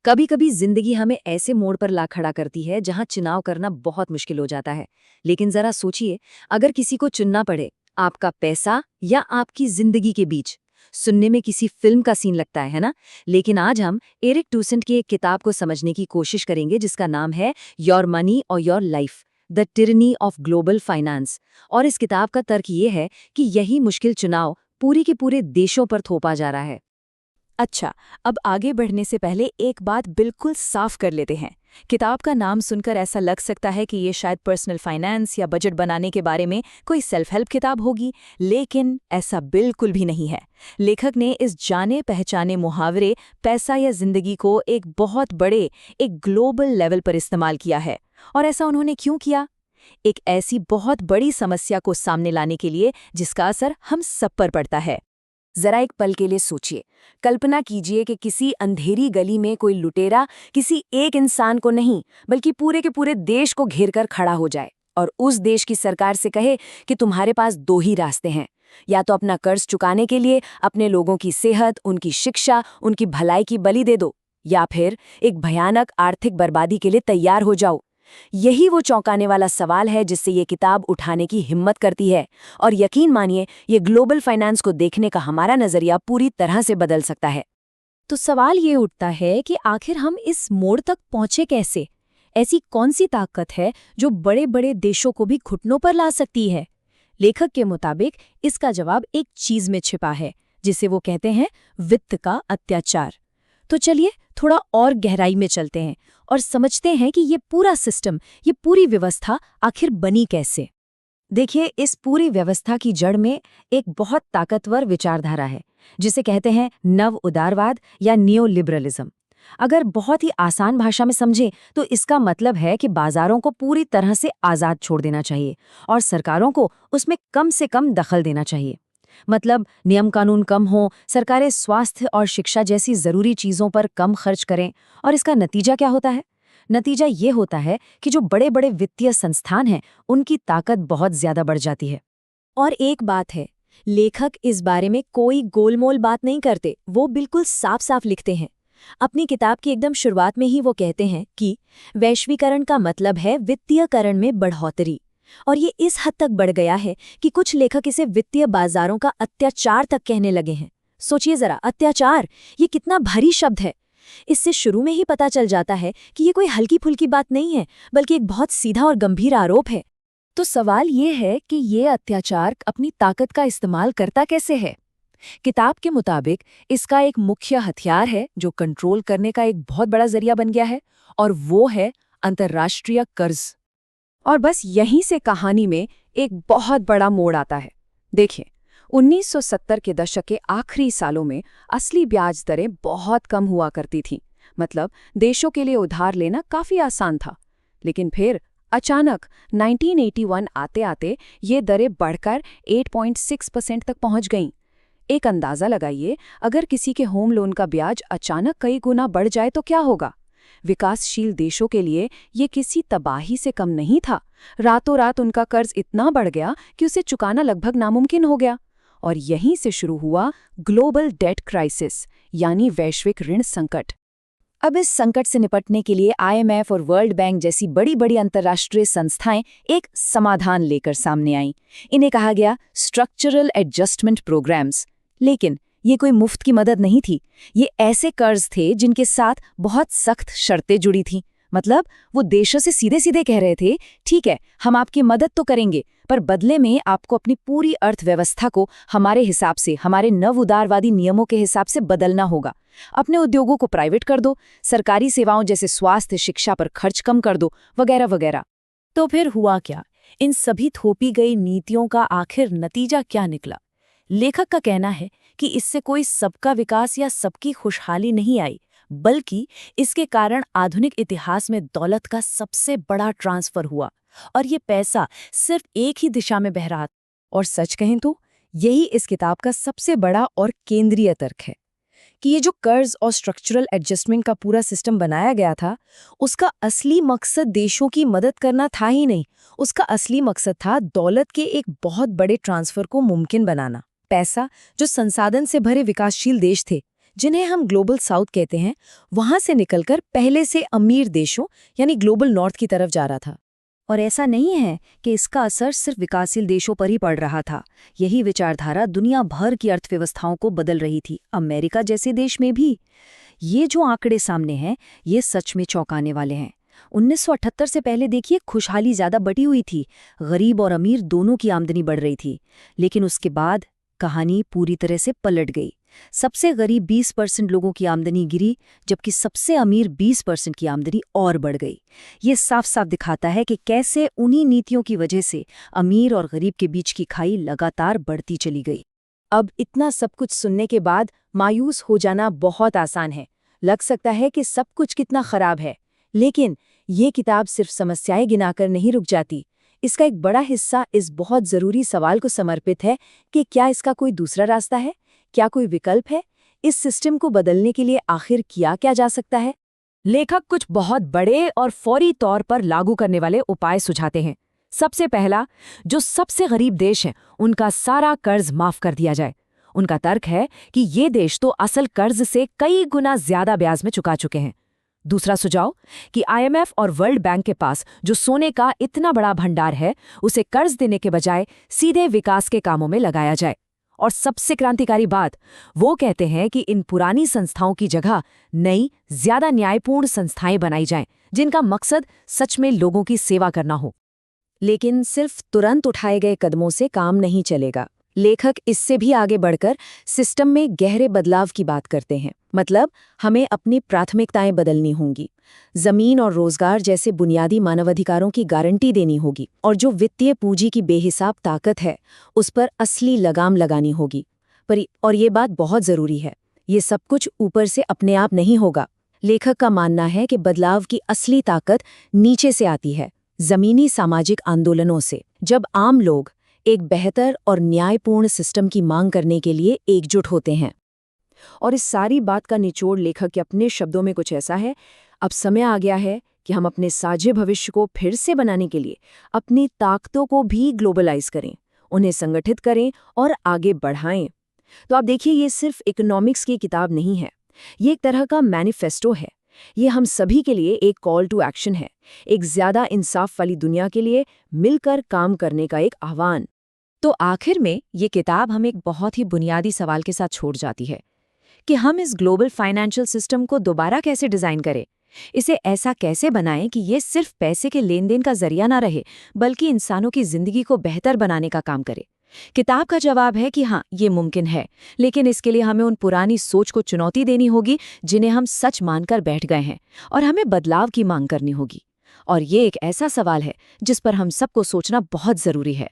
कभी कभी जिंदगी हमें ऐसे मोड़ पर ला खड़ा करती है जहां चुनाव करना बहुत मुश्किल हो जाता है। लेकिन जरा सोचिए, अगर किसी को चुनना पड़े, आपका पैसा या आपकी जिंदगी के बीच। सुनने में किसी फिल्म का सीन लगता है ना? लेकिन आज हम एरिक टूसेंट की एक किताब को समझने की कोशिश करेंगे जिसका नाम है योर मनी और your life, the tyranny of global finance. और इस किताब का तर्क ये है कि यही मुश्किल चुनाव पूरी के पूरे देशों पर थोपा जा रहा है। अच्छा, अब आगे बढ़ने से पहले एक बात बिल्कुल साफ कर लेते हैं। किताब का नाम सुनकर ऐसा लग सकता है कि ये शायद पर्सनल फाइनेंस या बजट बनाने के बारे में कोई सेल्फ हेल्प किताब होगी, लेकिन ऐसा बिल्कुल भी नहीं है। लेखक ने इस जाने पहचाने मुहावरे पैसा या जिंदगी को एक बहुत बड़े, एक ग्लोबल लेवल पर इस्तेमाल किया है। और ऐसा उन्होंने क्यों किया? एक ऐसी बहुत बड़ी समस्या को सामने लाने के लिए जिसका असर हम सब पर पड़ता है। जरा एक पल के लिए सोचिए। कल्पना कीजिए कि किसी अंधेरी गली में कोई लुटेरा किसी एक इंसान को नहीं, बल्कि पूरे के पूरे देश को घेर कर खड़ा हो जाए और उस देश की सरकार से कहे कि तुम्हारे पास दो ही रास्ते हैं, या तो अपना कर्ज चुकाने के लिए अपने लोगों की सेहत, उनकी शिक्षा, उनकी भलाई की बलि दे दो, या फिर एक भयानक आर्थिक बर्बादी के लिए तैयार हो जाओ। यही वो चौंकाने वाला सवाल है जिससे ये किताब उठाने की हिम्मत करती है। और यकीन मानिए, ये ग्लोबल फाइनेंस को देखने का हमारा नजरिया पूरी तरह से बदल सकता है। तो सवाल ये उठता है कि आखिर हम इस मोड़ तक पहुंचे कैसे? ऐसी कौन सी ताकत है जो बड़े बड़े देशों को भी घुटनों पर ला सकती है? लेखक के मुताबिक इसका जवाब एक चीज में छिपा है, जिसे वो कहते हैं वित्त का अत्याचार। तो चलिए थोड़ा और गहराई में चलते हैं और समझते हैं कि ये पूरा सिस्टम, ये पूरी व्यवस्था आखिर बनी कैसे। देखिए, इस पूरी व्यवस्था की जड़ में एक बहुत ताकतवर विचारधारा है जिसे कहते हैं नव उदारवाद या नियो लिबरलिज्म। अगर बहुत ही आसान भाषा में समझें तो इसका मतलब है कि बाजारों को पूरी तरह से आज़ाद छोड़ देना चाहिए और सरकारों को उसमें कम से कम दखल देना चाहिए। मतलब नियम कानून कम हो, सरकारें स्वास्थ्य और शिक्षा जैसी ज़रूरी चीज़ों पर कम खर्च करें। और इसका नतीजा क्या होता है? नतीजा ये होता है कि जो बड़े बड़े वित्तीय संस्थान हैं, उनकी ताकत बहुत ज़्यादा बढ़ जाती है। और एक बात है, लेखक इस बारे में कोई गोलमोल बात नहीं करते, वो बिल्कुल साफ साफ लिखते हैं। अपनी किताब की एकदम शुरुआत में ही वो कहते हैं कि वैश्वीकरण का मतलब है वित्तीयकरण में बढ़ोतरी। और ये इस हद तक बढ़ गया है कि कुछ लेखक इसे वित्तीय बाजारों का अत्याचार तक कहने लगे हैं। सोचिए जरा, अत्याचार, ये कितना भारी शब्द है। इससे शुरू में ही पता चल जाता है कि ये कोई हल्की फुल्की बात नहीं है, बल्कि एक बहुत सीधा और गंभीर आरोप है। तो सवाल ये है कि ये अत्याचार अपनी ताकत का इस्तेमाल करता कैसे है? किताब के मुताबिक इसका एक मुख्य हथियार है जो कंट्रोल करने का एक बहुत बड़ा जरिया बन गया है, और वो है अंतर्राष्ट्रीय कर्ज। और बस यहीं से कहानी में एक बहुत बड़ा मोड़ आता है। देखिए, 1970 के दशक के आखिरी सालों में असली ब्याज दरें बहुत कम हुआ करती थीं। मतलब देशों के लिए उधार लेना काफी आसान था। लेकिन फिर अचानक 1981 आते आते ये दरें बढ़कर 8.6% तक पहुंच गईं। एक अंदाजा लगाइए, अगर किसी के होम लोन का ब्याज अचानक कई गुना बढ़ जाए तो क्या होगा? विकासशील देशों के लिए ये किसी तबाही से कम नहीं था। रातों रात उनका कर्ज इतना बढ़ गया कि उसे चुकाना लगभग नामुमकिन हो गया। और यहीं से शुरू हुआ ग्लोबल डेट क्राइसिस, यानी वैश्विक ऋण संकट। अब इस संकट से निपटने के लिए IMF और वर्ल्ड बैंक जैसी बड़ी बड़ी अंतर्राष्ट्रीय संस्थाएं एक समाधान लेकर सामने आईं। इन्हें कहा गया स्ट्रक्चरल एडजस्टमेंट प्रोग्राम्स। लेकिन ये कोई मुफ्त की मदद नहीं थी। ये ऐसे कर्ज थे जिनके साथ बहुत सख्त शर्तें जुड़ी थीं। मतलब वो देशों से सीधे सीधे कह रहे थे, ठीक है, हम आपकी मदद तो करेंगे, पर बदले में आपको अपनी पूरी अर्थव्यवस्था को हमारे हिसाब से, हमारे नव उदारवादी नियमों के हिसाब से बदलना होगा। अपने उद्योगों को प्राइवेट कर दो, सरकारी सेवाओं जैसे स्वास्थ्य, शिक्षा पर खर्च कम कर दो, वगैरह वगैरह। तो फिर हुआ क्या? इन सभी थोपी गई नीतियों का आखिर नतीजा क्या निकला? लेखक का कहना है कि इससे कोई सबका विकास या सबकी खुशहाली नहीं आई, बल्कि इसके कारण आधुनिक इतिहास में दौलत का सबसे बड़ा ट्रांसफर हुआ। और ये पैसा सिर्फ एक ही दिशा में बह रहा। और सच कहें तो यही इस किताब का सबसे बड़ा और केंद्रीय तर्क है कि ये जो कर्ज और स्ट्रक्चरल एडजस्टमेंट का पूरा सिस्टम बनाया गया था, उसका असली मकसद देशों की मदद करना था ही नहीं। उसका असली मकसद था दौलत के एक बहुत बड़े ट्रांसफर को मुमकिन बनाना। पैसा जो संसाधन से भरे विकासशील देश थे, जिन्हें हम ग्लोबल साउथ कहते हैं, वहां से निकलकर पहले से अमीर देशों यानी ग्लोबल नॉर्थ की तरफ जा रहा था। और ऐसा नहीं है कि इसका असर सिर्फ विकासशील देशों पर ही पड़ रहा था। यही विचारधारा दुनिया भर की अर्थव्यवस्थाओं को बदल रही थी, अमेरिका जैसे देश में भी। ये जो आंकड़े सामने हैं, ये सच में चौंकाने वाले हैं। 1978 से पहले देखिए, खुशहाली ज्यादा बटी हुई थी, गरीब और अमीर दोनों की आमदनी बढ़ रही थी। लेकिन उसके बाद कहानी पूरी तरह से पलट गई। सबसे गरीब 20% लोगों की आमदनी गिरी, जबकि सबसे अमीर 20% की आमदनी और बढ़ गई। ये साफ साफ दिखाता है कि कैसे उन्हीं नीतियों की वजह से अमीर और गरीब के बीच की खाई लगातार बढ़ती चली गई। अब इतना सब कुछ सुनने के बाद मायूस हो जाना बहुत आसान है। लग सकता है कि सब कुछ कितना खराब है, लेकिन ये किताब सिर्फ समस्याएं गिनाकर नहीं रुक जाती। इसका एक बड़ा हिस्सा इस बहुत ज़रूरी सवाल को समर्पित है कि क्या इसका कोई दूसरा रास्ता है, क्या कोई विकल्प है? इस सिस्टम को बदलने के लिए आखिर किया क्या जा सकता है? लेखक कुछ बहुत बड़े और फौरी तौर पर लागू करने वाले उपाय सुझाते हैं। सबसे पहला, जो सबसे गरीब देश हैं, उनका सारा कर्ज माफ कर दिया जाए। उनका तर्क है कि ये देश तो असल कर्ज से कई गुना ज्यादा ब्याज में चुका चुके हैं। दूसरा सुझाव कि IMF और वर्ल्ड बैंक के पास जो सोने का इतना बड़ा भंडार है, उसे कर्ज देने के बजाय सीधे विकास के कामों में लगाया जाए। और सबसे क्रांतिकारी बात, वो कहते हैं कि इन पुरानी संस्थाओं की जगह नई, ज्यादा न्यायपूर्ण संस्थाएं बनाई जाएं, जिनका मकसद सच में लोगों की सेवा करना हो। लेकिन सिर्फ तुरंत उठाए गए कदमों से काम नहीं चलेगा। लेखक इससे भी आगे बढ़कर सिस्टम में गहरे बदलाव की बात करते हैं। मतलब, हमें अपनी प्राथमिकताएं बदलनी होंगी। जमीन और रोजगार जैसे बुनियादी मानवाधिकारों की गारंटी देनी होगी, और जो वित्तीय पूंजी की बेहिसाब ताकत है, उस पर असली लगाम लगानी होगी। और ये बात बहुत जरूरी है, ये सब कुछ ऊपर से अपने आप नहीं होगा। लेखक का मानना है कि बदलाव की असली ताकत नीचे से आती है, जमीनी सामाजिक आंदोलनों से। जब आम लोग एक बेहतर और न्यायपूर्ण सिस्टम की मांग करने के लिए एकजुट होते हैं। और इस सारी बात का निचोड़ लेखक के अपने शब्दों में कुछ ऐसा है: अब समय आ गया है कि हम अपने साझे भविष्य को फिर से बनाने के लिए अपनी ताकतों को भी ग्लोबलाइज करें, उन्हें संगठित करें और आगे बढ़ाएं। तो आप देखिए, ये सिर्फ इकोनॉमिक्स की किताब नहीं है, ये एक तरह का मैनिफेस्टो है। ये हम सभी के लिए एक कॉल टू एक्शन है, एक ज्यादा इंसाफ वाली दुनिया के लिए मिलकर काम करने का एक आह्वान। तो आखिर में ये किताब हमें एक बहुत ही बुनियादी सवाल के साथ छोड़ जाती है कि हम इस ग्लोबल फाइनेंशियल सिस्टम को दोबारा कैसे डिजाइन करें, इसे ऐसा कैसे बनाएं कि ये सिर्फ पैसे के लेन देन का जरिया ना रहे, बल्कि इंसानों की जिंदगी को बेहतर बनाने का काम करे। किताब का जवाब है कि हाँ, ये मुमकिन है, लेकिन इसके लिए हमें उन पुरानी सोच को चुनौती देनी होगी जिन्हें हम सच मानकर बैठ गए हैं, और हमें बदलाव की मांग करनी होगी। और ये एक ऐसा सवाल है जिस पर हम सबको सोचना बहुत जरूरी है।